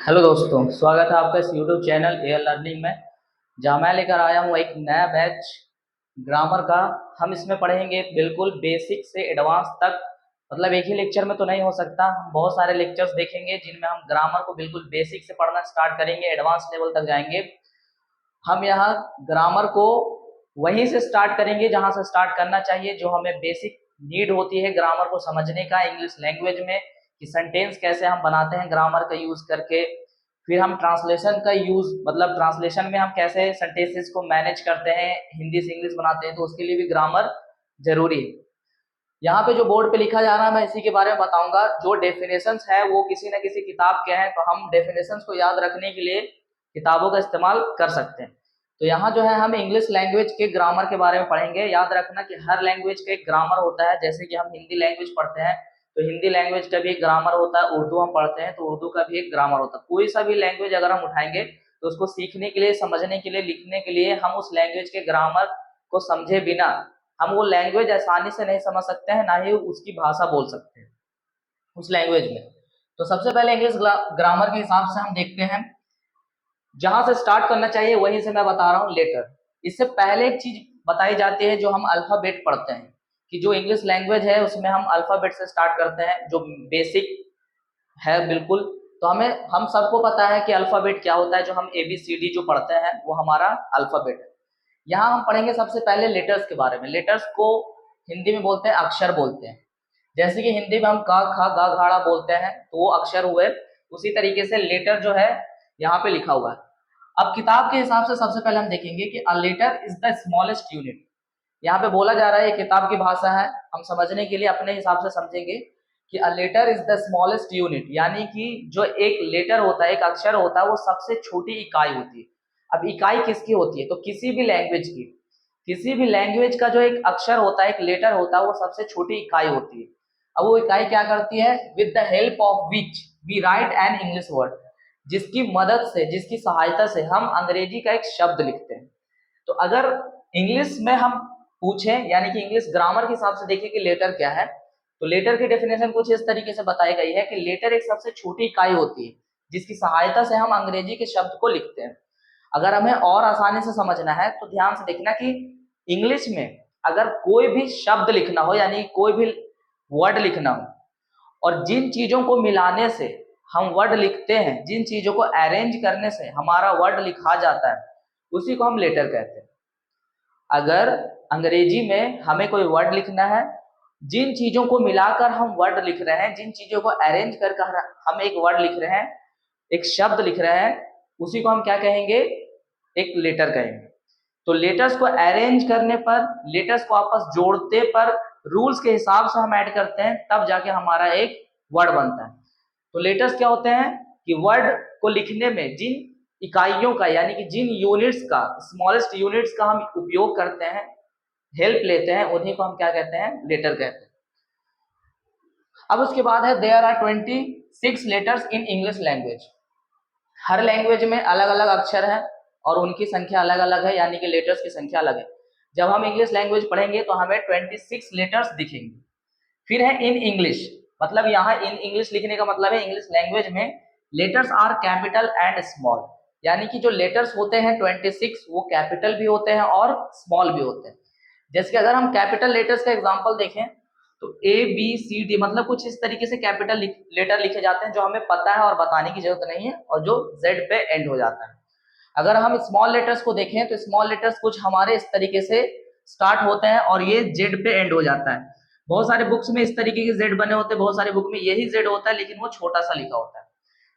Hello दोस्तों, स्वागत है आपका इस यूट्यूब चैनल एयर लर्निंग में। जहाँ मैं लेकर आया हूँ एक नया बैच ग्रामर का। हम इसमें पढ़ेंगे बिल्कुल बेसिक से एडवांस तक। मतलब एक ही लेक्चर में तो नहीं हो सकता, हम बहुत सारे लेक्चर्स देखेंगे जिनमें हम ग्रामर को बिल्कुल बेसिक से पढ़ना स्टार्ट करेंगे, एडवांस लेवल तक जाएंगे। हम यहाँ ग्रामर को वहीं से स्टार्ट करेंगे जहाँ से स्टार्ट करना चाहिए, जो हमें बेसिक नीड होती है ग्रामर को समझने का इंग्लिश लैंग्वेज में, कि सेंटेंस कैसे हम बनाते हैं ग्रामर का यूज करके। फिर हम ट्रांसलेशन का यूज, मतलब ट्रांसलेशन में हम कैसे सेंटेंसेस को मैनेज करते हैं, हिंदी से इंग्लिश बनाते हैं, तो उसके लिए भी ग्रामर जरूरी है। यहाँ पे जो बोर्ड पे लिखा जा रहा है मैं इसी के बारे में बताऊंगा। जो डेफिनेशंस है वो किसी न किसी किताब के हैं, तो हम डेफिनेशंस को याद रखने के लिए किताबों का इस्तेमाल कर सकते हैं। तो यहाँ जो है हम इंग्लिश लैंग्वेज के ग्रामर के बारे में पढ़ेंगे। याद रखना कि हर लैंग्वेज का एक ग्रामर होता है। जैसे कि हम हिंदी लैंग्वेज पढ़ते हैं तो हिंदी लैंग्वेज का भी एक ग्रामर होता है, उर्दू हम पढ़ते हैं तो उर्दू का भी एक ग्रामर होता है। कोई सा भी लैंग्वेज अगर हम उठाएंगे तो उसको सीखने के लिए, समझने के लिए, लिखने के लिए हम उस लैंग्वेज के ग्रामर को समझे बिना हम वो लैंग्वेज आसानी से नहीं समझ सकते हैं, ना ही उसकी भाषा बोल सकते हैं उस लैंग्वेज में। तो सबसे पहले इंग्लिश ग्रामर के हिसाब से हम देखते हैं, जहां से स्टार्ट करना चाहिए वहीं से मैं बता रहा हूँ, लेटर। इससे पहले एक चीज बताई जाती है, जो हम अल्फाबेट पढ़ते हैं, कि जो इंग्लिश लैंग्वेज है उसमें हम अल्फाबेट से स्टार्ट करते हैं, जो बेसिक है बिल्कुल। तो हम सबको पता है कि अल्फाबेट क्या होता है। जो हम ABCD जो पढ़ते हैं वो हमारा अल्फाबेट है। यहाँ हम पढ़ेंगे सबसे पहले लेटर्स के बारे में। लेटर्स को हिंदी में बोलते हैं अक्षर बोलते हैं। जैसे कि हिंदी में हम का, खा, गा, घाड़ा बोलते हैं तो वो अक्षर हुए, उसी तरीके से लेटर जो है यहाँ पे लिखा हुआ है। अब किताब के हिसाब से सबसे पहले हम देखेंगे कि a letter is the smallest unit. यहाँ पे बोला जा रहा है, ये किताब की भाषा है, हम समझने के लिए अपने हिसाब से समझेंगे कि a letter is the smallest unit, यानी कि जो एक लेटर होता है, एक अक्षर होता है, वो सबसे छोटी इकाई होती है। अब इकाई किसकी होती है, तो किसी भी लैंग्वेज की, किसी भी लैंग्वेज का जो एक अक्षर होता है, एक लेटर होता है, वो सबसे छोटी इकाई होती है। अब वो इकाई क्या करती है, with the help of which we write an English word, जिसकी मदद से, जिसकी सहायता से हम अंग्रेजी का एक शब्द लिखते हैं। तो अगर इंग्लिश में हम पूछें, यानी कि इंग्लिश ग्रामर के हिसाब से देखें कि लेटर क्या है, तो लेटर की डेफिनेशन कुछ इस तरीके से बताई गई है कि लेटर एक सबसे छोटी इकाई होती है जिसकी सहायता से हम अंग्रेजी के शब्द को लिखते हैं। अगर हमें और आसानी से समझना है तो ध्यान से देखना कि इंग्लिश में अगर कोई भी शब्द लिखना हो, यानी कोई भी वर्ड लिखना हो, और जिन चीजों को मिलाने से हम वर्ड लिखते हैं, जिन चीजों को अरेंज करने से हमारा वर्ड लिखा जाता है, उसी को हम लेटर कहते हैं। अगर अंग्रेजी में हमें कोई वर्ड लिखना है, जिन चीजों को मिलाकर हम वर्ड लिख रहे हैं, जिन चीजों को अरेंज कर हम एक वर्ड लिख रहे हैं, एक शब्द लिख रहे हैं, उसी को हम क्या कहेंगे, एक लेटर कहेंगे। तो लेटर्स को अरेंज करने पर, लेटर्स को आपस जोड़ते पर, रूल्स के हिसाब से हम ऐड करते हैं, तब जाके हमारा एक वर्ड बनता है। तो लेटर्स क्या होते हैं कि वर्ड को लिखने में जिन इकाइयों का, यानी कि जिन यूनिट्स का, स्मॉलेस्ट यूनिट्स का हम उपयोग करते हैं, हेल्प लेते हैं, उन्हीं को हम क्या कहते हैं, लेटर कहते हैं। अब उसके बाद है, there are 26 letters in English language. हर लैंग्वेज में अलग अलग अक्षर हैं और उनकी संख्या अलग अलग है, यानी कि लेटर्स की संख्या अलग है। जब हम इंग्लिश लैंग्वेज पढ़ेंगे तो हमें 26 लेटर्स दिखेंगे। फिर है इन इंग्लिश, मतलब यहाँ इन इंग्लिश लिखने का मतलब है इंग्लिश लैंग्वेज में letters are capital and small, यानी कि जो लेटर्स होते हैं 26 वो कैपिटल भी होते हैं और स्मॉल भी होते हैं। जैसे कि अगर हम कैपिटल लेटर्स का एग्जांपल देखें तो ABCD, मतलब कुछ इस तरीके से कैपिटल लेटर लिखे जाते हैं जो हमें पता है और बताने की जरूरत नहीं है, और जो Z पे एंड हो जाता है। अगर हम स्मॉल लेटर्स को देखें तो स्मॉल लेटर्स कुछ हमारे इस तरीके से स्टार्ट होते हैं और ये Z पे एंड हो जाता है। बहुत सारे बुक्स में इस तरीके के Z बने होते हैं, बहुत सारे बुक में यही Z होता है, लेकिन वो छोटा सा लिखा होता है।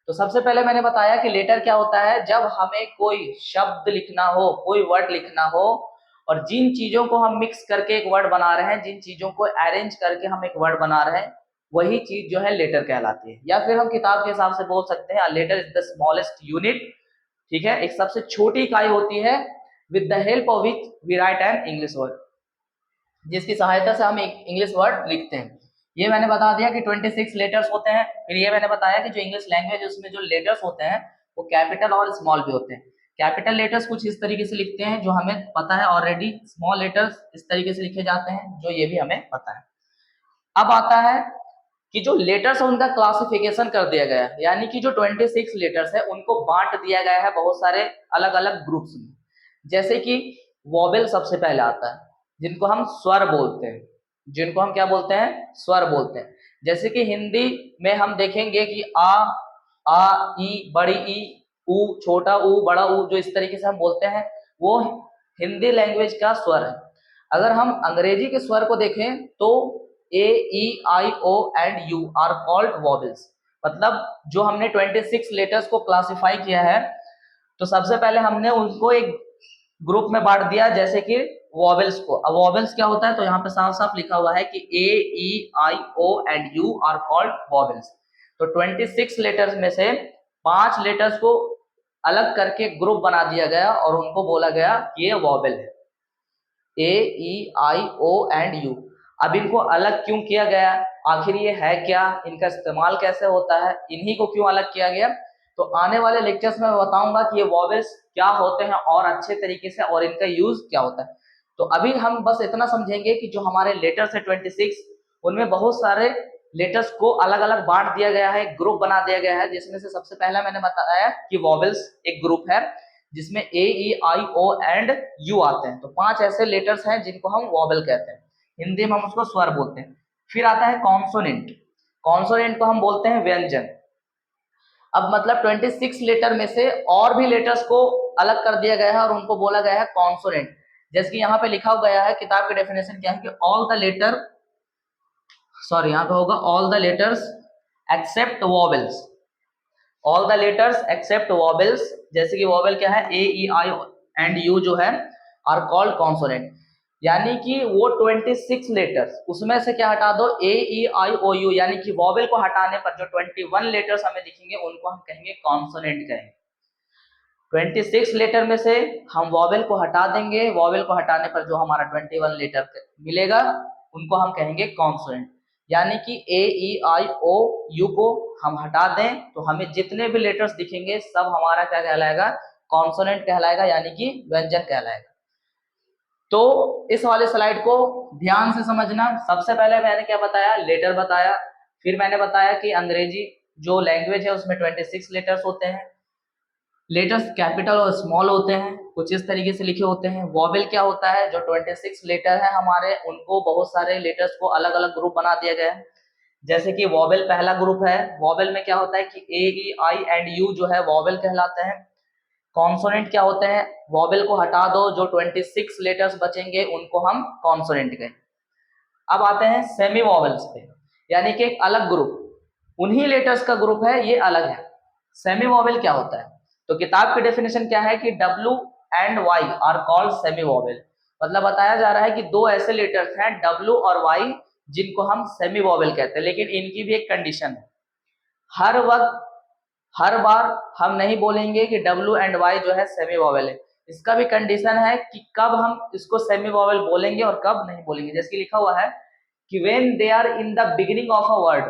तो सबसे पहले मैंने बताया कि लेटर क्या होता है, जब हमें कोई शब्द लिखना हो, कोई वर्ड लिखना हो, और जिन चीजों को हम मिक्स करके एक वर्ड बना रहे हैं, जिन चीजों को अरेंज करके हम एक वर्ड बना रहे हैं, वही चीज जो है लेटर कहलाती है। या फिर हम किताब के हिसाब से बोल सकते हैं, letter is the smallest unit. ठीक है, एक सबसे छोटी इकाई होती है, with the help of which we write an English word, जिसकी सहायता से हम एक इंग्लिश वर्ड लिखते हैं। ये मैंने बता दिया कि 26 लेटर्स होते हैं। फिर ये मैंने बताया कि जो इंग्लिश लैंग्वेज है उसमें जो लेटर्स होते हैं वो कैपिटल और स्मॉल भी होते हैं। कैपिटल लेटर्स कुछ इस तरीके से लिखते हैं जो हमें पता है ऑलरेडी, स्मॉल लेटर्स इस तरीके से लिखे जाते हैं जो ये भी हमें पता है। अब आता है कि जो लेटर्स है उनका क्लासिफिकेशन कर दिया गया है, यानी कि जो 26 लेटर्स है उनको बांट दिया गया है बहुत सारे अलग अलग ग्रुप्स में। जैसे कि वॉवेल सबसे पहले आता है, जिनको हम स्वर बोलते हैं, जिनको हम क्या बोलते हैं, स्वर बोलते हैं। जैसे कि हिंदी में हम देखेंगे कि आ ई, बड़ी ई, ऊ, छोटा ऊ, बड़ा ऊ, जो इस तरीके से हम बोलते हैं वो हिंदी लैंग्वेज का स्वर है। अगर हम अंग्रेजी के स्वर को देखें तो A, E, I, O and U are called vowels. मतलब जो हमने 26 लेटर्स को क्लासिफाई किया है, तो सबसे पहले हमने उनको एक ग्रुप में बांट दिया, जैसे कि वॉवेल्स को। अब वॉवेल्स क्या होता है, तो यहाँ पे साफ साफ लिखा हुआ है कि A, E, I, O and U are called vowels. तो 26 लेटर्स में से 5 लेटर्स को अलग करके ग्रुप बना दिया गया और उनको बोला गया कि ये वॉवेल है, ए, E, I, O and you. अब इनको अलग क्यों किया गया, आखिर ये है क्या, इनका इस्तेमाल कैसे होता है, इन्हीं को क्यों अलग किया गया, तो आने वाले लेक्चर्स में मैं बताऊंगा कि ये वॉवेल्स क्या होते हैं और अच्छे तरीके से, और इनका यूज क्या होता है। तो अभी हम बस इतना समझेंगे कि जो हमारे लेटर्स है 26, उनमें बहुत सारे लेटर्स को अलग अलग बांट दिया गया है, ग्रुप बना दिया गया है, जिसमें से सबसे पहला मैंने बताया कि वॉवेल्स एक ग्रुप है जिसमें ए, E, I, O and you आते हैं। तो 5 ऐसे लेटर्स हैं जिनको हम वॉवेल कहते हैं, हिंदी में हम उसको स्वर बोलते हैं। फिर आता है कॉन्सोनेंट। कॉन्सोनेंट को हम बोलते हैं व्यंजन। अब मतलब 26 लेटर में से और भी लेटर्स को अलग कर दिया गया है और उनको बोला गया है कॉन्सोनेंट। जैसे कि यहाँ पे लिखा गया है, किताब की डेफिनेशन क्या है कि ऑल द लेटर, सॉरी यहाँ पे होगा all the letters except vowels, all the letters except vowels. जैसे कि वॉवेल क्या है, ए, ई, आई एंड यू जो है आर कॉल्ड कॉन्सोनेंट। यानी कि वो 26 लेटर्स, उसमें से क्या हटा दो, ए, ई, आई, ओ, यू, यानी कि वॉवेल को हटाने पर जो 21 लेटर्स हमें दिखेंगे उनको हम कहेंगे कॉन्सोनेंट कहेंगे। 26 लेटर में से हम वॉवेल को हटा देंगे, वॉवेल को हटाने पर जो हमारा 21 लेटर मिलेगा उनको हम कहेंगे कॉन्सोनेंट। यानी कि A, E, I, O, you को हम हटा दें तो हमें जितने भी लेटर्स दिखेंगे सब हमारा क्या कहलाएगा, कॉन्सोनेंट कहलाएगा, यानी कि व्यंजन कहलाएगा। तो इस वाले स्लाइड को ध्यान से समझना। सबसे पहले मैंने क्या बताया, लेटर बताया। फिर मैंने बताया कि अंग्रेजी जो लैंग्वेज है उसमें 26 लेटर्स होते हैं, लेटर्स कैपिटल और स्मॉल होते हैं, कुछ इस तरीके से लिखे होते हैं। वॉवेल क्या होता है, जो 26 लेटर है हमारे, उनको बहुत सारे लेटर्स को अलग अलग ग्रुप बना दिया गया है। जैसे कि वॉवेल पहला ग्रुप है, वॉवेल में क्या होता है कि A, E, I and you जो है वॉवेल कहलाते हैं। कॉन्सोनेंट क्या होते हैं, वॉवेल को हटा दो, जो 26 लेटर्स बचेंगे उनको हम कॉन्सोनेंट कहें। अब आते हैं सेमी वॉवेल्स पे, यानी कि एक अलग ग्रुप, उन्हीं लेटर्स का ग्रुप है, ये अलग है। सेमी वॉवेल क्या होता है, तो किताब की डेफिनेशन क्या है कि W and Y are called semi vowel. मतलब बताया जा रहा है कि दो ऐसे लेटर्स हैं W और Y जिनको हम सेमी वॉवेल कहते हैं, लेकिन इनकी भी एक कंडीशन है। हर वक्त, हर बार हम नहीं बोलेंगे कि W एंड Y जो है सेमी वॉवेल है। इसका भी कंडीशन है कि कब हम इसको सेमी वॉवेल बोलेंगे और कब नहीं बोलेंगे। जैसे लिखा हुआ है कि when they are in the beginning of a word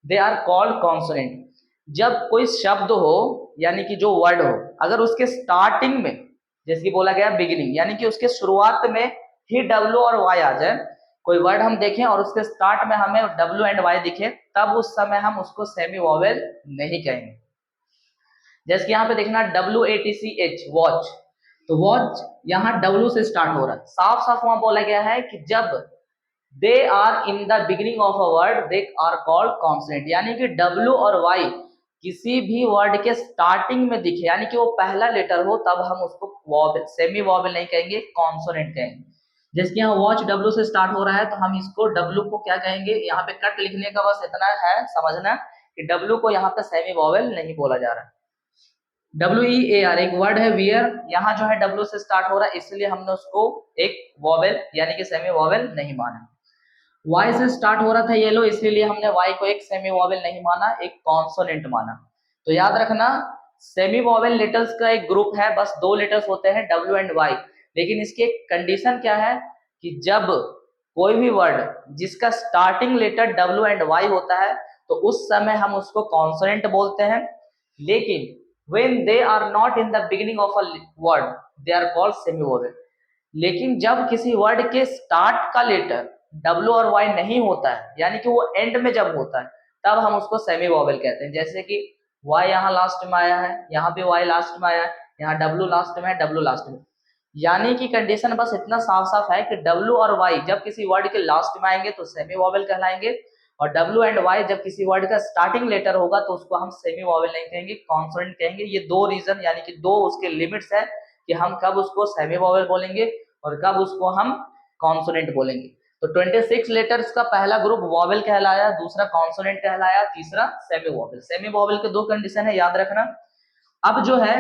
they are called consonant. जब कोई शब्द हो, यानी कि जो वर्ड हो, अगर उसके स्टार्टिंग में, जैसे कि बोला गया बिगिनिंग, यानी कि उसके शुरुआत में ही W और Y आ जाए, कोई वर्ड हम देखें और उसके स्टार्ट में हमें W एंड Y दिखे, तब उस समय हम उसको सेमी वॉवेल नहीं कहेंगे। जैसे कि यहाँ पे देखना WATCH, वॉच, तो वॉच यहाँ W से स्टार्ट हो रहा है, साफ साफ वहां बोला गया है कि जब they are in the beginning of a word they are called consonant. यानी कि W और Y किसी भी वर्ड के स्टार्टिंग में दिखे, यानी कि वो पहला लेटर हो, तब हम उसको वॉवेल, सेमी वॉवेल नहीं कहेंगे, कॉन्सोनेंट कहेंगे। जैसे कि यहाँ वॉच W से स्टार्ट हो रहा है, तो हम इसको W को क्या कहेंगे, यहाँ पे कट लिखने का बस इतना है समझना कि W को यहाँ पे सेमी वॉवेल नहीं बोला जा रहा है। WEAR एक वर्ड है वियर, यहाँ जो है W से स्टार्ट हो रहा है, इसलिए हमने उसको एक वॉवेल यानी कि सेमी वॉवेल नहीं माना। Y से स्टार्ट हो रहा था येलो, इसीलिए हमने Y को एक सेमी वॉवेल नहीं माना, एक कॉन्सोनेंट माना। तो याद रखना, सेमी वॉवेल लेटर्स का एक ग्रुप है, बस दो लेटर्स होते हैं W एंड Y। लेकिन इसकी एक कंडीशन क्या है कि जब कोई भी वर्ड जिसका starting letter W and Y होता है, तो उस समय हम उसको कॉन्सोनेंट बोलते हैं। लेकिन when they are not in the beginning of a word they are called semi vowel। लेकिन जब किसी वर्ड के स्टार्ट का लेटर W और Y नहीं होता है, यानी कि वो एंड में जब होता है तब हम उसको सेमी वॉवेल कहते हैं। जैसे कि Y यहाँ लास्ट में आया है, यहाँ पे Y लास्ट में आया है, यहाँ W लास्ट में है, W लास्ट में, यानी कि कंडीशन बस इतना साफ साफ है कि W और Y जब किसी वर्ड के लास्ट में आएंगे तो सेमी वॉवेल कहलाएंगे, और W एंड Y जब किसी वर्ड का स्टार्टिंग लेटर होगा तो उसको हम सेमी वॉवेल नहीं कहेंगे, कॉन्सोनेंट कहेंगे। ये दो रीजन यानी कि दो उसके लिमिट्स है कि हम कब उसको सेमी वॉवेल बोलेंगे और कब उसको हम कॉन्सोनेंट बोलेंगे। तो 26 लेटर्स का पहला ग्रुप वॉवेल कहलाया, दूसरा कॉन्सोनेंट कहलाया, तीसरा सेमी वॉवेल। सेमी वॉवेल के दो कंडीशन है, याद रखना। अब जो है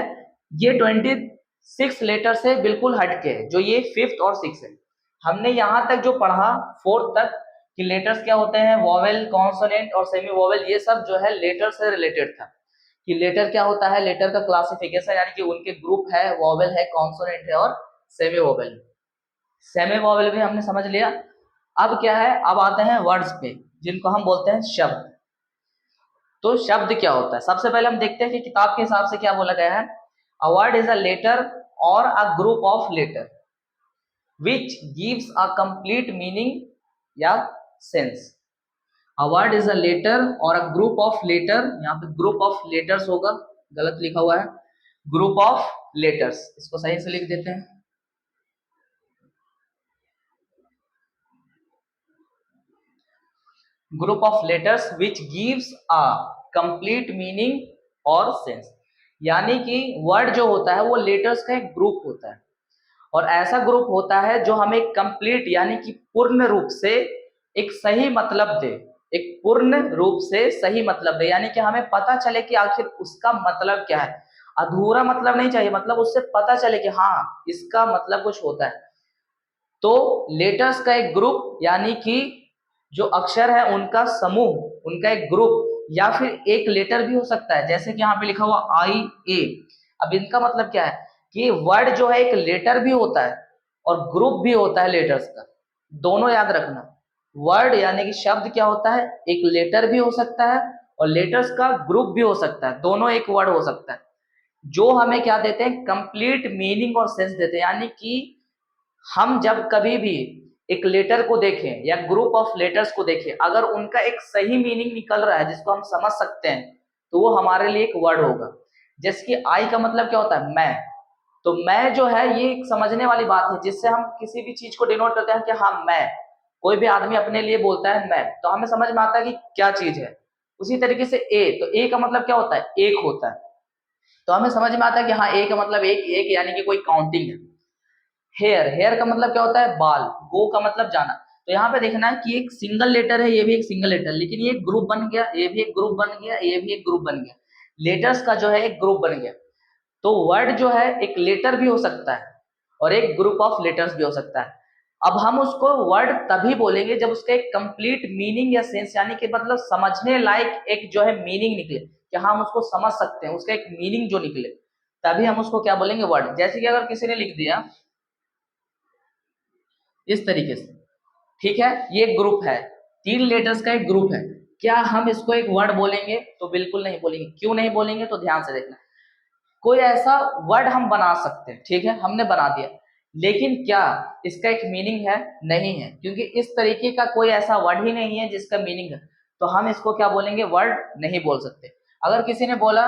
ये 26 लेटर से बिल्कुल हटके है, जो ये 5th और 6th है। हमने यहां तक जो पढ़ा 4th तक कि लेटर्स क्या होते हैं, वॉवेल, कॉन्सोनेंट और सेमी वॉवेल, ये सब जो है लेटर से रिलेटेड था कि लेटर क्या होता है, लेटर का क्लासिफिकेशन यानी कि उनके ग्रुप है, वॉवेल है, कॉन्सोनेंट है और सेमी वॉवेल। सेमी वॉवेल भी हमने समझ लिया। अब क्या है, अब आते हैं वर्ड्स पे जिनको हम बोलते हैं शब्द। तो शब्द क्या होता है, सबसे पहले हम देखते हैं कि किताब के हिसाब से क्या बोला गया है। A word is a letter और a group of letter which gives a complete meaning या sense. A word is a letter और अ ग्रुप ऑफ लेटर, यहाँ पे ग्रुप ऑफ लेटर्स होगा, गलत लिखा हुआ है, ग्रुप ऑफ लेटर्स, इसको सही से लिख देते हैं। Group of letters which gives a complete meaning और सेंस, यानी कि वर्ड जो होता है वो लेटर्स का एक ग्रुप होता है और ऐसा ग्रुप होता है जो हमें कंप्लीट यानी कि पूर्ण रूप से एक सही मतलब दे, एक पूर्ण रूप से सही मतलब दे, यानी कि हमें पता चले कि आखिर उसका मतलब क्या है। अधूरा मतलब नहीं चाहिए, मतलब उससे पता चले कि हाँ इसका मतलब कुछ होता है। तो लेटर्स का एक ग्रुप यानी कि जो अक्षर है उनका समूह, उनका एक ग्रुप, या फिर एक लेटर भी हो सकता है, जैसे कि यहाँ पे लिखा हुआ IA। अब इनका मतलब क्या है कि वर्ड जो है एक लेटर भी होता है और ग्रुप भी होता है लेटर्स का, दोनों याद रखना। वर्ड यानी कि शब्द क्या होता है, एक लेटर भी हो सकता है और लेटर्स का ग्रुप भी हो सकता है, दोनों एक वर्ड हो सकता है, जो हमें क्या देते हैं, कंप्लीट मीनिंग और सेंस देते हैं। यानी कि हम जब कभी भी एक लेटर को देखें या ग्रुप ऑफ लेटर्स को देखें, अगर उनका एक सही मीनिंग निकल रहा है जिसको हम समझ सकते हैं तो वो हमारे लिए एक वर्ड होगा। जैसे कि आई का मतलब क्या होता है, मैं। तो मैं जो है ये एक समझने वाली बात है जिससे हम किसी भी चीज को डिनोट करते हैं कि हाँ मैं, कोई भी आदमी अपने लिए बोलता है मैं, तो हमें समझ में आता है कि क्या चीज है। उसी तरीके से ए, तो ए का मतलब क्या होता है, एक होता है, तो हमें समझ में आता है कि हाँ ए का मतलब एक, एक यानी कि कोई काउंटिंग है। हेयर, हेयर का मतलब क्या होता है, बाल। गो का मतलब जाना। तो यहाँ पे देखना है कि एक सिंगल लेटर है, ये भी एक सिंगल लेटर, लेकिन ये एक ग्रुप बन गया, ये भी एक ग्रुप बन गया, ये भी एक ग्रुप बन गया, लेटर्स का जो है एक ग्रुप बन गया। तो वर्ड जो है एक लेटर भी हो सकता है और एक ग्रुप ऑफ लेटर्स भी हो सकता है। अब हम उसको वर्ड तभी बोलेंगे जब उसका एक कंप्लीट मीनिंग या सेंस यानी कि मतलब समझने लायक एक जो है मीनिंग निकले, कि हम उसको समझ सकते हैं, उसका एक मीनिंग जो निकले, तभी हम उसको क्या बोलेंगे, वर्ड। जैसे कि अगर किसी ने लिख दिया इस तरीके से, ठीक है, ये ग्रुप है, 3 लेटर्स का एक ग्रुप है, क्या हम इसको एक वर्ड बोलेंगे, तो बिल्कुल नहीं बोलेंगे। क्यों नहीं बोलेंगे, तो ध्यान से देखना। कोई ऐसा वर्ड हम बना सकते हैं, ठीक है, हमने बना दिया, लेकिन क्या इसका एक मीनिंग है, नहीं है, क्योंकि इस तरीके का कोई ऐसा वर्ड ही नहीं है जिसका मीनिंग है, तो हम इसको क्या बोलेंगे, वर्ड नहीं बोल सकते। अगर किसी ने बोला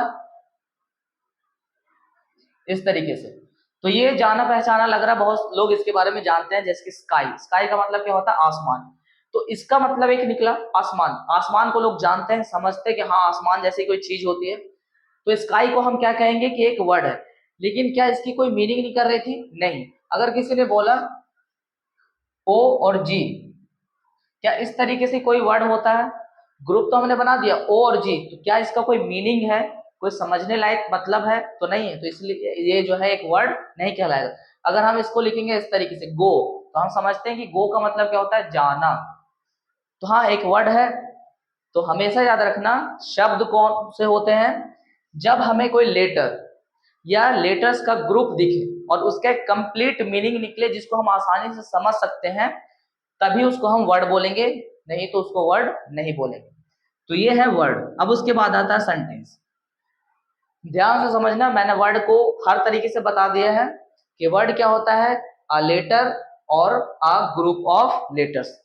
इस तरीके से, तो ये जाना पहचाना लग रहा है, बहुत लोग इसके बारे में जानते हैं, जैसे कि स्काई, स्काई का मतलब क्या होता है, आसमान। तो इसका मतलब एक निकला आसमान, आसमान को लोग जानते हैं, समझते हैं कि हाँ आसमान जैसी कोई चीज होती है, तो स्काई को हम क्या कहेंगे कि एक वर्ड है। लेकिन क्या इसकी कोई मीनिंग नहीं कर रही थी, नहीं। अगर किसी ने बोला ओ और जी, क्या इस तरीके से कोई वर्ड होता है, ग्रुप तो हमने बना दिया ओ और जी, तो क्या इसका कोई मीनिंग है, कोई समझने लायक मतलब है, तो नहीं है, तो इसलिए ये जो है एक वर्ड नहीं कहलाएगा। अगर हम इसको लिखेंगे इस तरीके से गो, तो हम समझते हैं कि गो का मतलब क्या होता है, जाना, तो हाँ एक वर्ड है। तो हमेशा याद रखना शब्द कौन से होते हैं, जब हमें कोई लेटर या लेटर्स का ग्रुप दिखे और उसका एक कंप्लीट मीनिंग निकले जिसको हम आसानी से समझ सकते हैं, तभी उसको हम वर्ड बोलेंगे, नहीं तो उसको वर्ड नहीं बोलेंगे। तो ये है वर्ड। अब उसके बाद आता है सेंटेंस। ध्यान से समझना, मैंने वर्ड को हर तरीके से बता दिया है कि वर्ड क्या होता है, अ लेटर और अ ग्रुप ऑफ लेटर्स।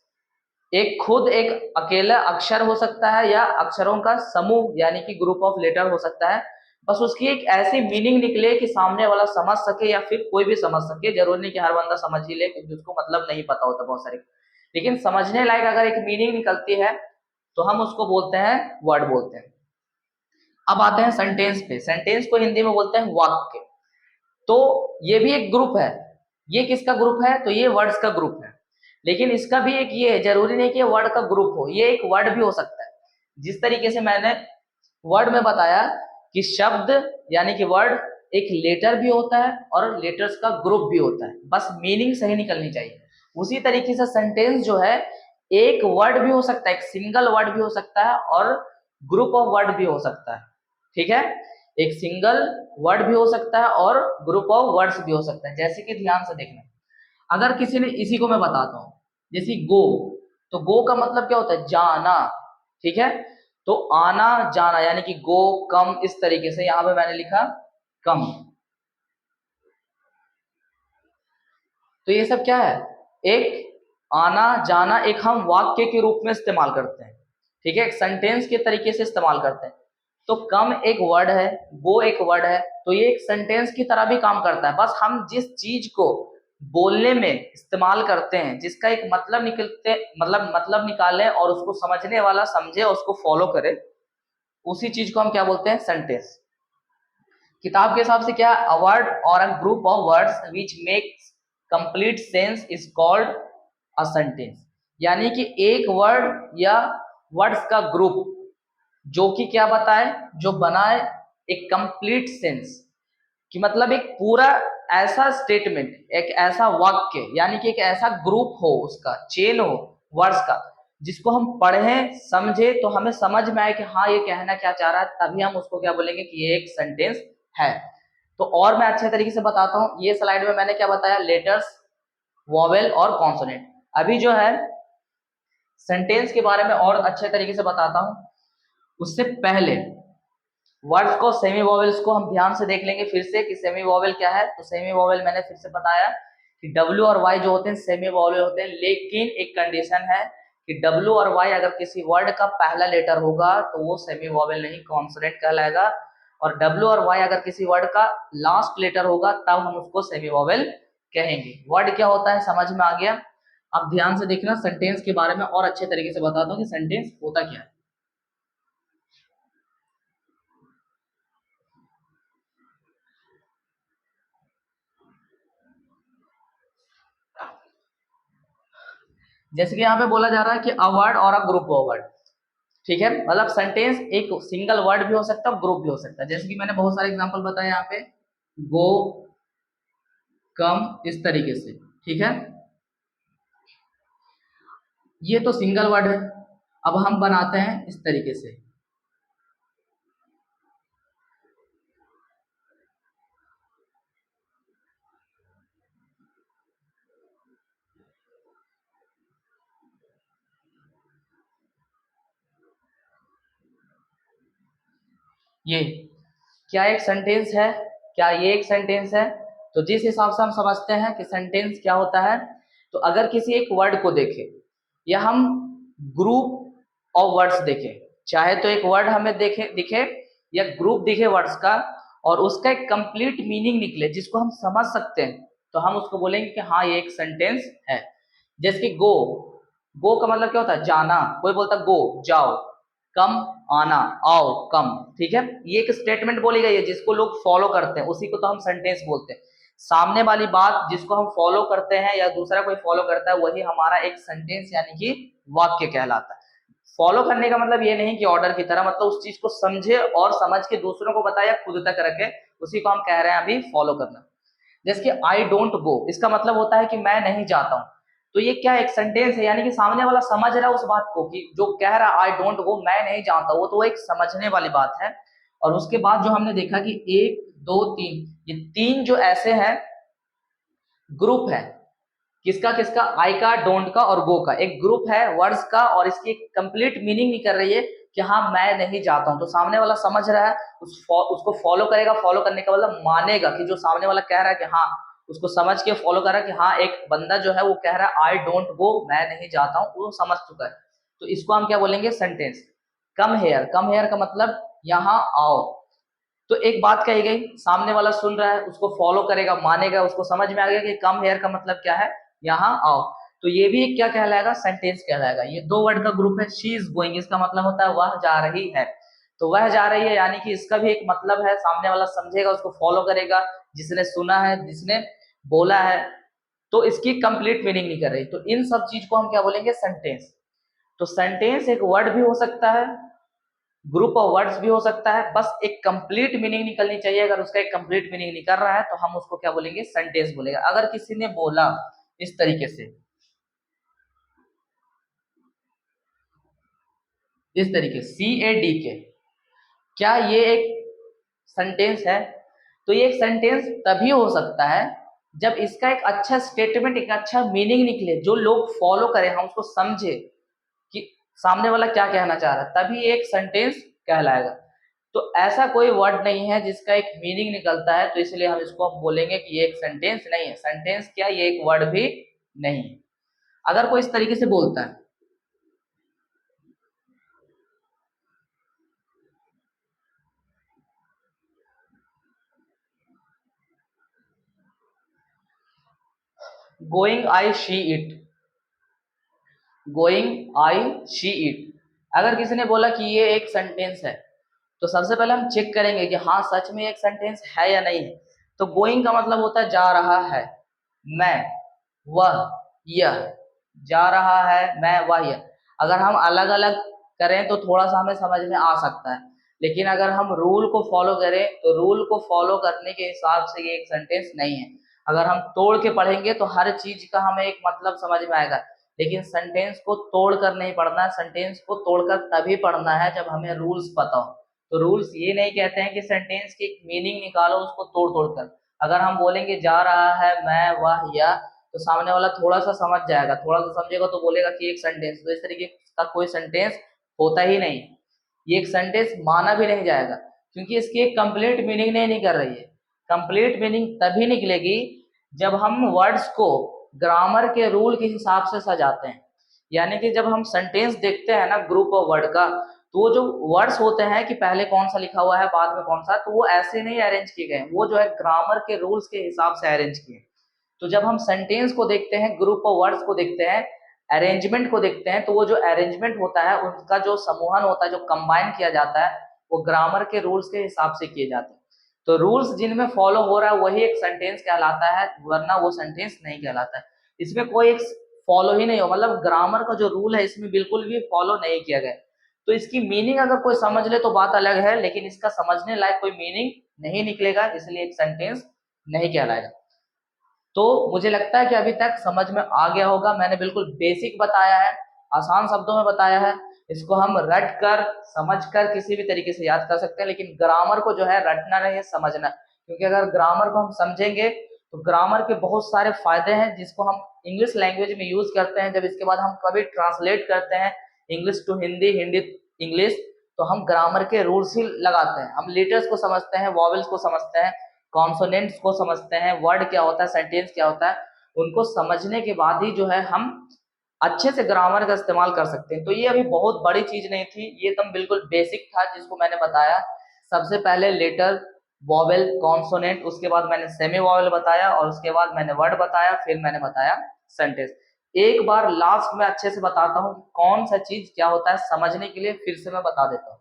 एक खुद एक अकेला अक्षर हो सकता है या अक्षरों का समूह यानी कि ग्रुप ऑफ लेटर हो सकता है। बस उसकी एक ऐसी मीनिंग निकले कि सामने वाला समझ सके या फिर कोई भी समझ सके। जरूरी नहीं कि हर बंदा समझ ही ले, क्योंकि उसको मतलब नहीं पता होता बहुत सारे, लेकिन समझने लायक अगर एक मीनिंग निकलती है तो हम उसको बोलते हैं वर्ड बोलते हैं। अब आते हैं सेंटेंस पे। सेंटेंस को हिंदी में बोलते हैं वाक्य। तो ये भी एक ग्रुप है। ये किसका ग्रुप है? तो ये वर्ड्स का ग्रुप है। लेकिन इसका भी एक ये है, जरूरी नहीं कि वर्ड का ग्रुप हो, ये एक वर्ड भी हो सकता है। जिस तरीके से मैंने वर्ड में बताया कि शब्द यानी कि वर्ड एक लेटर भी होता है और लेटर्स का ग्रुप भी होता है, बस मीनिंग सही निकलनी चाहिए। उसी तरीके से सेंटेंस जो है एक वर्ड भी हो सकता है, एक सिंगल वर्ड भी हो सकता है और ग्रुप ऑफ वर्ड भी हो सकता है। ठीक है, एक सिंगल वर्ड भी हो सकता है और ग्रुप ऑफ वर्ड्स भी हो सकता है। जैसे कि ध्यान से देखना, अगर किसी ने, इसी को मैं बताता हूं, जैसे गो, तो गो का मतलब क्या होता है? जाना। ठीक है, तो आना जाना यानी कि गो, कम, इस तरीके से यहां पे मैंने लिखा कम। तो ये सब क्या है? एक आना जाना एक हम वाक्य के रूप में इस्तेमाल करते हैं। ठीक है, एक सेंटेंस के तरीके से इस्तेमाल करते हैं। तो कम एक वर्ड है, वो एक वर्ड है, तो ये एक सेंटेंस की तरह भी काम करता है। बस हम जिस चीज को बोलने में इस्तेमाल करते हैं, जिसका एक मतलब निकलते, मतलब निकाले और उसको समझने वाला समझे और उसको फॉलो करे, उसी चीज को हम क्या बोलते हैं? सेंटेंस। किताब के हिसाब से क्या? अ वर्ड और a group of words which makes complete sense is called a sentence. यानी कि एक वर्ड या वर्ड्स का ग्रुप जो कि क्या बताए, जो बनाए एक कंप्लीट सेंस, कि मतलब एक पूरा ऐसा स्टेटमेंट, एक ऐसा वाक्य, यानी कि एक ऐसा ग्रुप हो, उसका चेन हो वर्ड्स का, जिसको हम पढ़ें समझे तो हमें समझ में आए कि हाँ ये कहना क्या चाह रहा है, तभी हम उसको क्या बोलेंगे कि ये एक सेंटेंस है। तो और मैं अच्छे तरीके से बताता हूँ। ये स्लाइड में मैंने क्या बताया? लेटर्स, वॉवेल और कॉन्सोनेंट। अभी जो है सेंटेंस के बारे में और अच्छे तरीके से बताता हूँ। उससे पहले वर्ड्स को, सेमी वॉवेल्स को हम ध्यान से देख लेंगे फिर से कि सेमी वॉवेल क्या है। तो सेमी वॉवेल मैंने फिर से बताया कि डब्ल्यू और वाई जो होते हैं सेमी वॉवेल होते हैं, लेकिन एक कंडीशन है कि डब्ल्यू और वाई अगर किसी वर्ड का पहला लेटर होगा तो वो सेमी वॉवेल नहीं, कॉन्सोनेंट कहलाएगा। और डब्ल्यू और वाई अगर किसी वर्ड का लास्ट लेटर होगा तब हम उसको सेमी वॉवेल कहेंगे। वर्ड क्या होता है समझ में आ गया? अब ध्यान से देखना, सेंटेंस के बारे में और अच्छे तरीके से बताता हूँ कि सेंटेंस होता क्या है। जैसे कि यहाँ पे बोला जा रहा है कि अ वर्ड और अ ग्रुप ऑफ वर्ड। ठीक है, मतलब सेंटेंस एक सिंगल वर्ड भी हो सकता है, ग्रुप भी हो सकता है। जैसे कि मैंने बहुत सारे एग्जांपल बताए यहाँ पे, गो, कम, इस तरीके से। ठीक है, ये तो सिंगल वर्ड है। अब हम बनाते हैं इस तरीके से। ये क्या एक सेंटेंस है? क्या ये एक सेंटेंस है? तो जिस हिसाब से हम समझते हैं कि सेंटेंस क्या होता है, तो अगर किसी एक वर्ड को देखें या हम ग्रुप ऑफ वर्ड्स देखें, चाहे तो एक वर्ड हमें देखे दिखे या ग्रुप दिखे वर्ड्स का, और उसका एक कंप्लीट मीनिंग निकले जिसको हम समझ सकते हैं, तो हम उसको बोलेंगे कि हाँ ये एक सेंटेंस है। जैसे कि गो, गो का मतलब क्या होता है? जाना। कोई बोलता है गो जाओ, कम आना, आओ कम। ठीक है, ये एक स्टेटमेंट बोली गई है जिसको लोग फॉलो करते हैं, उसी को तो हम सेंटेंस बोलते हैं। सामने वाली बात जिसको हम फॉलो करते हैं या दूसरा कोई फॉलो करता है, वही हमारा एक सेंटेंस यानी कि वाक्य कहलाता है। फॉलो करने का मतलब ये नहीं कि ऑर्डर की तरह, मतलब उस चीज को समझे और समझ के दूसरों को बताए या खुद तक रखे, उसी को हम कह रहे हैं अभी फॉलो करना। जैसे कि आई डोंट गो, इसका मतलब होता है कि मैं नहीं जाता हूं। तो ये क्या एक सेंटेंस है, यानी कि सामने वाला समझ रहा है उस बात को कि जो कह रहा है आई डोंट गो, मैं नहीं जानता, वो तो एक समझने वाली बात है। और उसके बाद जो हमने देखा कि एक, दो, तीन, ये तीन जो ऐसे हैं ग्रुप है, किसका किसका? आई का, डोंट का और गो का, एक ग्रुप है वर्ड्स का, और इसकी कंप्लीट मीनिंग निकल रही है कि हाँ मैं नहीं जाता हूं। तो सामने वाला समझ रहा है, उसको फॉलो करेगा। फॉलो करने का मतलब मानेगा कि जो सामने वाला कह रहा है कि हाँ उसको समझ के फॉलो कर रहा है कि हाँ एक बंदा जो है वो कह रहा है आई डोंट गो, मैं नहीं जाता हूँ, वो समझ चुका है। तो इसको हम क्या बोलेंगे, sentence. Come here, come here का मतलब यहाँ आओ। तो एक बात कही गई, सामने वाला सुन रहा है, उसको फॉलो करेगा, मानेगा, उसको समझ में आ गया कि कम हेयर का मतलब क्या है, यहाँ आओ। तो ये भी क्या कहलाएगा, सेंटेंस कहलाएगा। ये दो वर्ड का ग्रुप है। शी इज गोइंग, इसका मतलब होता है वह जा रही है। तो वह जा रही है यानी कि इसका भी एक मतलब है, सामने वाला समझेगा, उसको फॉलो करेगा, जिसने सुना है, जिसने बोला है। तो इसकी कंप्लीट मीनिंग नहीं कर रही। तो इन सब चीज को हम क्या बोलेंगे, सेंटेंस। तो सेंटेंस एक वर्ड भी हो सकता है, ग्रुप ऑफ वर्ड्स भी हो सकता है, बस एक कंप्लीट मीनिंग निकलनी चाहिए। अगर उसका एक कंप्लीट मीनिंग निकल रहा है तो हम उसको क्या बोलेंगे, सेंटेंस बोलेगा। अगर किसी ने बोला इस तरीके से, इस तरीके CADK, क्या ये एक सेंटेंस है? तो ये एक सेंटेंस तभी हो सकता है जब इसका एक अच्छा स्टेटमेंट, एक अच्छा मीनिंग निकले, जो लोग फॉलो करें, हम उसको समझे कि सामने वाला क्या कहना चाह रहा है, तभी एक सेंटेंस कहलाएगा। तो ऐसा कोई वर्ड नहीं है जिसका एक मीनिंग निकलता है, तो इसलिए हम इसको हम बोलेंगे कि ये एक सेंटेंस नहीं है। सेंटेंस क्या, ये एक वर्ड भी नहीं है। अगर कोई इस तरीके से बोलता है, going I she it, going I she it, अगर किसी ने बोला कि ये एक सेंटेंस है, तो सबसे पहले हम चेक करेंगे कि हाँ सच में एक सेंटेंस है या नहीं है। तो गोइंग का मतलब होता है जा रहा है, मैं, वह, यह, जा रहा है, मैं, वह, यह। अगर हम अलग अलग करें तो थोड़ा सा हमें समझ में आ सकता है, लेकिन अगर हम रूल को फॉलो करें तो रूल को फॉलो करने के हिसाब से ये एक सेंटेंस नहीं है। अगर हम तोड़ के पढ़ेंगे तो हर चीज का हमें एक मतलब समझ में आएगा, लेकिन सेंटेंस को तोड़ कर नहीं पढ़ना है। सेंटेंस को तोड़कर तभी पढ़ना है जब हमें रूल्स पता हो। तो रूल्स ये नहीं कहते हैं कि सेंटेंस की मीनिंग निकालो उसको तोड़ तोड़ कर। अगर हम बोलेंगे जा रहा है, मैं, वह, यह, तो सामने वाला थोड़ा सा समझ जाएगा, थोड़ा सा समझेगा तो बोलेगा कि एक सेंटेंस। तो इस तरीके का कोई सेंटेंस होता ही नहीं, ये एक सेंटेंस माना भी नहीं जाएगा, क्योंकि इसकी एक कंप्लीट मीनिंग नहीं निकल रही है। कंप्लीट मीनिंग तभी निकलेगी जब हम वर्ड्स को ग्रामर के रूल के हिसाब से सजाते हैं। यानी कि जब हम सेंटेंस देखते हैं ना ग्रुप ऑफ वर्ड का, तो वो जो वर्ड्स होते हैं कि पहले कौन सा लिखा हुआ है बाद में कौन सा, तो वो ऐसे नहीं अरेंज किए गए, वो जो है ग्रामर के रूल्स के हिसाब से अरेंज किए। तो जब हम सेंटेंस को देखते हैं, ग्रुप ऑफ वर्ड्स को देखते हैं, अरेंजमेंट को देखते हैं, तो वो जो अरेंजमेंट होता है, उनका जो समूहन होता है, जो कंबाइन किया जाता है, वो ग्रामर के रूल्स के हिसाब से किए जाते हैं। तो रूल्स जिनमें फॉलो हो रहा है वही एक सेंटेंस कहलाता है, वरना वो सेंटेंस नहीं कहलाता है। इसमें कोई एक फॉलो ही नहीं हो, मतलब ग्रामर का जो रूल है इसमें बिल्कुल भी फॉलो नहीं किया गया। तो इसकी मीनिंग अगर कोई समझ ले तो बात अलग है, लेकिन इसका समझने लायक कोई मीनिंग नहीं निकलेगा, इसलिए एक सेंटेंस नहीं कहलाएगा। तो मुझे लगता है कि अभी तक समझ में आ गया होगा। मैंने बिल्कुल बेसिक बताया है, आसान शब्दों में बताया है। इसको हम रट कर, समझ कर किसी भी तरीके से याद कर सकते हैं, लेकिन ग्रामर को जो है रटना नहीं है, समझना। क्योंकि अगर ग्रामर को हम समझेंगे तो ग्रामर के बहुत सारे फायदे हैं जिसको हम इंग्लिश लैंग्वेज में यूज करते हैं। जब इसके बाद हम कभी ट्रांसलेट करते हैं English to Hindi, Hindi English, तो हम ग्रामर के रूल्स ही लगाते हैं। हम लेटर्स को समझते हैं, वॉवेल्स को समझते हैं, कॉन्सोनेंट्स को समझते हैं, वर्ड क्या होता है, सेंटेंस क्या होता है, उनको समझने के बाद ही जो है हम अच्छे से ग्रामर का इस्तेमाल कर सकते हैं। तो ये अभी बहुत बड़ी चीज नहीं थी, ये एकदम बिल्कुल बेसिक था जिसको मैंने बताया। सबसे पहले लेटर, वॉवेल, कॉन्सोनेंट, उसके बाद मैंने सेमी वॉवेल बताया, और उसके बाद मैंने वर्ड बताया, फिर मैंने बताया सेंटेंस। एक बार लास्ट में अच्छे से बताता हूँ कि कौन सा चीज क्या होता है, समझने के लिए फिर से मैं बता देता हूँ।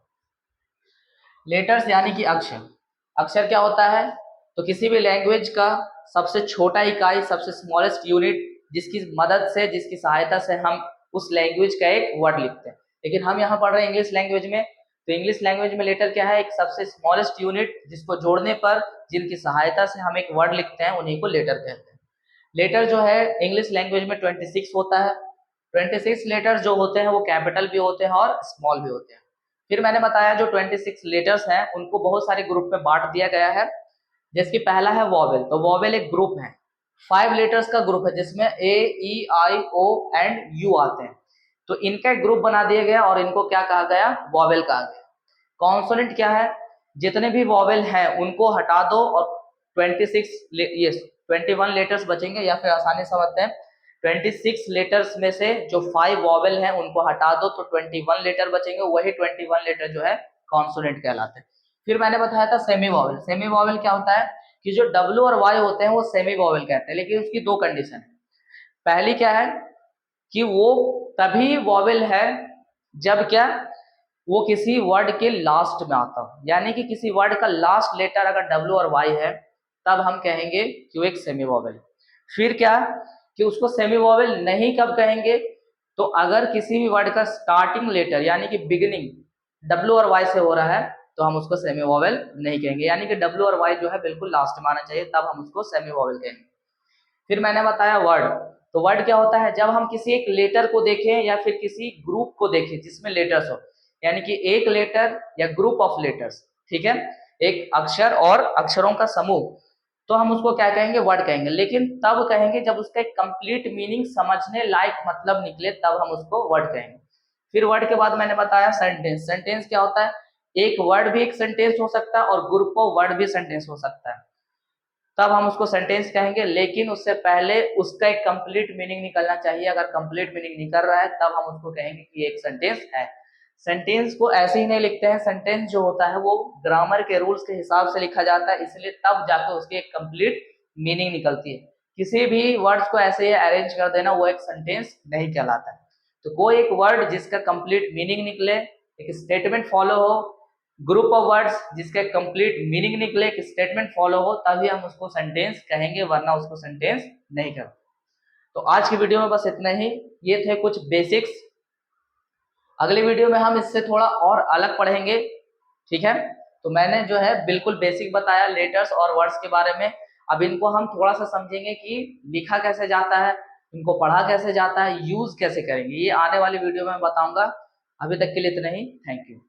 लेटर्स यानी कि अक्षर। अक्षर क्या होता है, तो किसी भी लैंग्वेज का सबसे छोटा इकाई, सबसे स्मॉलेस्ट यूनिट, जिसकी मदद से, जिसकी सहायता से हम उस लैंग्वेज का एक वर्ड लिखते हैं। लेकिन हम यहाँ पढ़ रहे हैं इंग्लिश लैंग्वेज में, तो इंग्लिश लैंग्वेज में लेटर क्या है, एक सबसे स्मॉलेस्ट यूनिट, जिसको जोड़ने पर, जिनकी सहायता से हम एक वर्ड लिखते हैं, उन्हीं को लेटर कहते हैं। लेटर जो है इंग्लिश लैंग्वेज में 26 होता है। 26 लेटर्स जो होते हैं वो कैपिटल भी होते हैं और स्मॉल भी होते हैं। फिर मैंने बताया जो 26 लेटर्स हैं उनको बहुत सारे ग्रुप में बांट दिया गया है। जैसे कि पहला है वॉवेल, तो वॉवेल एक ग्रुप है, 5 लेटर्स का ग्रुप है, जिसमें ए, E, I, O and you आते हैं। तो इनका एक ग्रुप बना दिया गया और इनको क्या कहा गया, वॉवेल कहा गया। कॉन्सोनेंट क्या है, जितने भी वॉवेल हैं उनको हटा दो और 26 ये 21 लेटर्स बचेंगे, या फिर आसानी समझते हैं 26 लेटर्स में से जो 5 वॉवेल हैं उनको हटा दो तो 21 लेटर बचेंगे, वही 21 लेटर जो है कॉन्सोनेंट कहलाते हैं। फिर मैंने बताया था सेमी वॉवेल। सेमी वॉवेल क्या होता है कि जो W और Y होते हैं वो सेमी वॉवेल कहते हैं, लेकिन उसकी दो कंडीशन है। पहली क्या है कि वो तभी वॉवेल है जब क्या वो किसी वर्ड के लास्ट में आता हो, यानी कि किसी वर्ड का लास्ट लेटर अगर W और Y है तब हम कहेंगे कि वो एक सेमी वॉवेल है। फिर क्या कि उसको सेमी वॉवेल नहीं कब कहेंगे, तो अगर किसी भी वर्ड का स्टार्टिंग लेटर यानी कि बिगिनिंग W और Y से हो रहा है तो हम उसको सेमी वॉवेल नहीं कहेंगे, यानी कि W और Y जो है बिल्कुल लास्ट में आना चाहिए, तब हम उसको सेमी वॉवेल कहेंगे। फिर मैंने बताया वर्ड। तो वर्ड क्या होता है, जब हम किसी एक लेटर को देखें या फिर किसी ग्रुप को देखें जिसमें लेटर्स हो, यानी कि एक लेटर या ग्रुप ऑफ लेटर्स, ठीक है, एक अक्षर और अक्षरों का समूह, तो हम उसको क्या कहेंगे, वर्ड कहेंगे। लेकिन तब कहेंगे जब उसका एक कंप्लीट मीनिंग समझने लायक मतलब निकले, तब हम उसको वर्ड कहेंगे। फिर वर्ड के बाद मैंने बताया सेंटेंस। सेंटेंस क्या होता है, एक वर्ड भी एक सेंटेंस हो सकता है और ग्रुप ऑफ वर्ड भी सेंटेंस हो सकता है, तब हम उसको सेंटेंस कहेंगे। लेकिन उससे पहले उसका एक कंप्लीट मीनिंग निकलना चाहिए, अगर कंप्लीट मीनिंग निकल रहा है तब हम उसको कहेंगे कि एक सेंटेंस है। सेंटेंस को ऐसे ही नहीं लिखते हैं, सेंटेंस जो होता है वो ग्रामर के रूल्स के हिसाब से लिखा जाता है, इसलिए तब जाकर उसकी एक कंप्लीट मीनिंग निकलती है। किसी भी वर्ड्स को ऐसे ही अरेंज कर देना वो एक सेंटेंस नहीं कहलाता है। तो कोई एक वर्ड जिसका कंप्लीट मीनिंग निकले, एक स्टेटमेंट फॉलो हो, ग्रुप ऑफ वर्ड्स जिसके कंप्लीट मीनिंग निकले, एक स्टेटमेंट फॉलो हो, तभी हम उसको सेंटेंस कहेंगे, वरना उसको सेंटेंस नहीं कहेंगे। तो आज की वीडियो में बस इतना ही, ये थे कुछ बेसिक्स। अगली वीडियो में हम इससे थोड़ा और अलग पढ़ेंगे, ठीक है। तो मैंने जो है बिल्कुल बेसिक बताया लेटर्स और वर्ड्स के बारे में। अब इनको हम थोड़ा सा समझेंगे कि लिखा कैसे जाता है, इनको पढ़ा कैसे जाता है, यूज कैसे करेंगे, ये आने वाली वीडियो में बताऊंगा। अभी तक के लिए इतना ही, थैंक यू।